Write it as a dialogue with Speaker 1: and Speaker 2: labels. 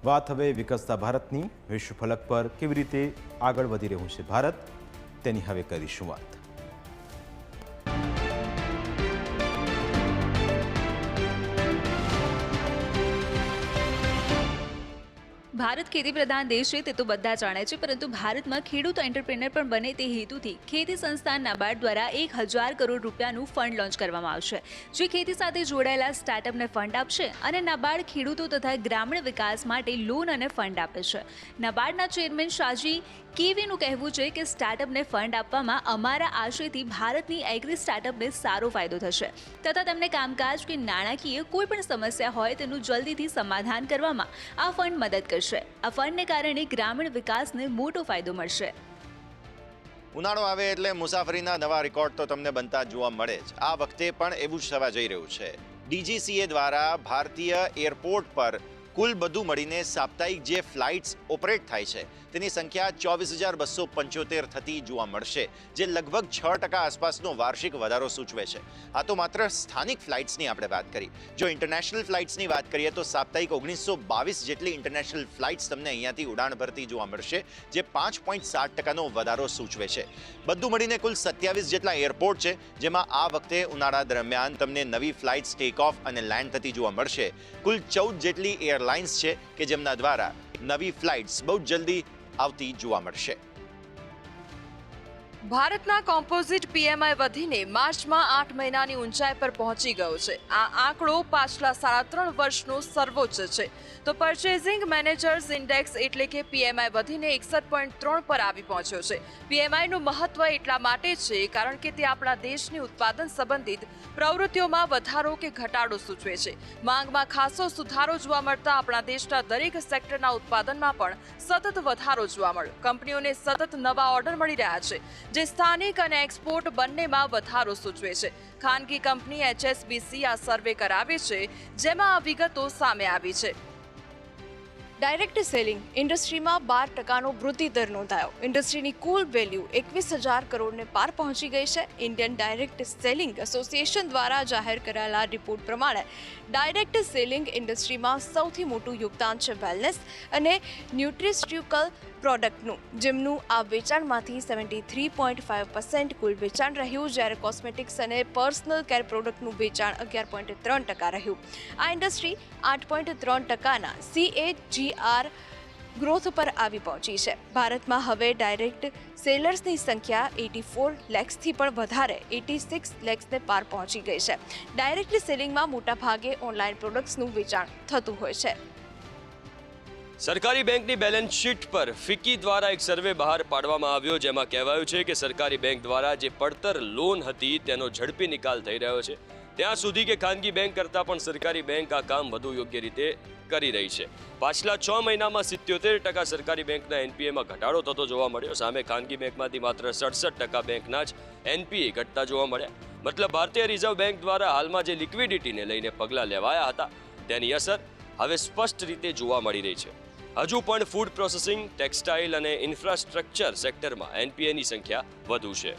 Speaker 1: વાત હવે વિકસતા ભારતની. વિશ્વ ફલક પર કેવી રીતે આગળ વધી રહ્યું છે ભારત, તેની હવે કરીશું વાત.
Speaker 2: ભારત ખેતી પ્રધાન દેશ છે તે તો બધા જાણે છે, પરંતુ ભારતમાં ખેડૂતો એન્ટરપ્રેનર પણ બને તે હેતુથી ખેતી સંસ્થાન નાબાર્ડ દ્વારા 1000 કરોડ રૂપિયાનું ફંડ લોન્ચ કરવામાં આવશે, જે ખેતી સાથે જોડાયેલા સ્ટાર્ટઅપને ફંડ આપશે. અને નાબાર્ડ ખેડૂતો તથા ગ્રામીણ વિકાસ માટે લોન અને ફંડ આપે છે. નાબાર્ડના ચેરમેન શાજી કેવીનું કહેવું છે કે સ્ટાર્ટઅપને ફંડ આપવામાં અમારા આશયથી ભારતની એગ્રી સ્ટાર્ટઅપને સારો ફાયદો થશે તથા તેમને કામકાજ કે નાણાકીય કોઈ પણ સમસ્યા હોય તેનું જલ્દીથી સમાધાન કરવામાં આ ફંડ મદદ કરશે. આ ફંડને કારણે ગ્રામીણ વિકાસને મોટો ફાયદો મળશે.
Speaker 3: ઉનાળો આવે એટલે મુસાફરીના નવા રેકોર્ડ તો તમને બનતા જોવા મળે જ. આ વખતે પણ એવું જ થવા જઈ રહ્યું છે. DGCA દ્વારા ભારતીય એરપોર્ટ પર કુલ બધું મળીને સાપ્તાહિક જે ફ્લાઇટ્સ ઓપરેટ થાય છે તેની સંખ્યા 24,275 થતી જોવા મળશે, જે લગભગ 6% આસપાસનો વાર્ષિક વધારો સૂચવે છે. આ તો માત્ર સ્થાનિક ફ્લાઇટ્સની આપણે વાત કરી. જો ઇન્ટરનેશનલ ફ્લાઇટ્સની વાત કરીએ તો સાપ્તાહિક 1922 જેટલી ઇન્ટરનેશનલ ફ્લાઇટ્સ તમને અહીંયાથી ઉડાણ ભરતી જોવા મળશે, જે 5.7%નો વધારો સૂચવે છે. બધું મળીને કુલ 27 જેટલા એરપોર્ટ છે, જેમાં આ વખતે ઉનાળા દરમિયાન તમને નવી ફ્લાઇટ્સ ટેક ઓફ અને લેન્ડ થતી જોવા મળશે. કુલ 14 જેટલી એરલાઇન્સ છે કે જેમના દ્વારા નવી ફ્લાઇટ્સ બહુ જલ્દી આવતી જોવા મળશે.
Speaker 4: ભારતના કોમ્પોઝિટ PMI વધીને માર્ચમાં 8 મહિનાની ઊંચાઈ પર પહોંચી ગયો છે. આ આંકડો પાછલા 3.5 વર્ષનો સર્વોચ્ચ છે. તો પરચેઝિંગ મેનેજર્સ ઇન્ડેક્સ એટલે કે PMI વધીને 61.3 પર આવી પહોંચ્યો છે. PMIનું મહત્વ એટલા માટે છે કારણ કે તે આપણા દેશની ઉત્પાદન સંબંધિત પ્રવૃત્તિઓમાં વધારો કે ઘટાડો સૂચવે છે. માંગમાં ખાસો સુધારો જોવા મળતા આપણા દેશના દરેક સેક્ટરના ઉત્પાદનમાં પણ સતત વધારો જોવા મળ્યો. કંપનીઓને સતત નવા ઓર્ડર મળી રહ્યા છે, જે સ્થાનિક અને એક્સપોર્ટ બંનેમાં વધારો સૂચવે છે. ખાનગી કંપની HSBC આ સર્વે કરાવે છે, જેમાં આ વિગતો સામે આવી છે. ડાયરેક્ટ સેલિંગ ઇન્ડસ્ટ્રીમાં 12%નો વૃદ્ધિ દર નોંધાયો. ઇન્ડસ્ટ્રીની કુલ વેલ્યુ 21,000 કરોડને પાર પહોંચી ગઈ છે. ઇન્ડિયન ડાયરેક્ટ સેલિંગ એસોસિએશન દ્વારા જાહેર કરાયેલા રિપોર્ટ પ્રમાણે ડાયરેક્ટ સેલિંગ ઇન્ડસ્ટ્રીમાં સૌથી મોટું યોગદાન છે વેલનેસ અને ન્યુટ્રિસ્યુટિકલ પ્રોડક્ટનું, જેમનું આ વેચાણમાંથી 73.5% કુલ વેચાણ રહ્યું, જ્યારે કોસ્મેટિક્સ અને પર્સનલ કેર પ્રોડક્ટનું વેચાણ 11.3% રહ્યું. આ ઇન્ડસ્ટ્રી 8.3%ના CAGR ગ્રોથ પર આવી પહોંચી છે. ભારતમાં હવે ડાયરેક્ટ સેલર્સની સંખ્યા 84 લાખથી પણ વધારે 86 લાખને પાર પહોંચી ગઈ છે. ડાયરેક્ટ સેલિંગમાં મોટાભાગે ઓનલાઈન પ્રોડક્ટ્સનું વેચાણ થતું હોય છે.
Speaker 5: સરકારી બેંકની બેલેન્સ શીટ પર ફિક્કી દ્વારા એક સર્વે બહાર પાડવામાં આવ્યો, જેમાં કહેવાયું છે કે સરકારી બેંક દ્વારા જે પડતર લોન હતી તેનો ઝડપી નિકાલ થઈ રહ્યો છે. ત્યાં સુધી કે ખાનગી બેંક કરતાં પણ સરકારી બેંક આ કામ વધુ યોગ્ય રીતે કરી રહી છે. પાછલા 6 મહિનામાં 77% સરકારી બેંકના NPAમાં ઘટાડો થતો જોવા મળ્યો. સામે ખાનગી બેંકમાંથી માત્ર 67% બેંકના જ NPA ઘટતા જોવા મળ્યા. મતલબ ભારતીય રિઝર્વ બેંક દ્વારા હાલમાં જે લિક્વિડિટીને લઈને પગલાં લેવાયા હતા તેની અસર હવે સ્પષ્ટ રીતે જોવા મળી રહી છે. હજુ પણ ફૂડ પ્રોસેસિંગ, ટેક્સટાઇલ અને ઇન્ફ્રાસ્ટ્રક્ચર સેક્ટરમાં NPAની સંખ્યા વધુ છે.